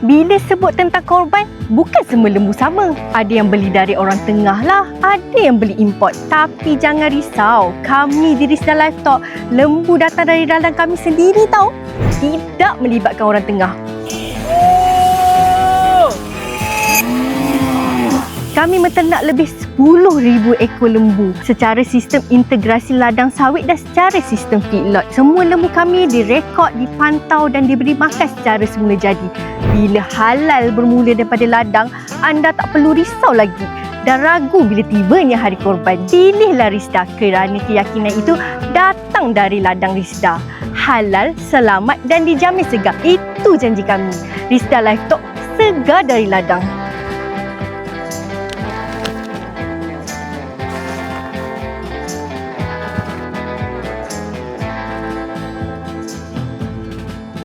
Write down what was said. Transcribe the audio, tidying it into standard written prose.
Bila sebut tentang korban, bukan semua lembu sama. Ada yang beli dari orang tengah lah, ada yang beli import. Tapi jangan risau, kami di Risda Livestock, lembu datang dari ladang kami sendiri tau. Tidak melibatkan orang tengah. Kami menternak lebih 10,000 ekor lembu secara sistem integrasi ladang sawit dan secara sistem feedlot. Semua lembu kami direkod, dipantau dan diberi makan secara semula jadi. Bila halal bermula daripada ladang, anda tak perlu risau lagi dan ragu bila tibanya hari korban. Pilihlah Risda kerana keyakinan itu datang dari ladang Risda. Halal, selamat dan dijamin segar. Itu janji kami. Risda Livestock, segar dari ladang.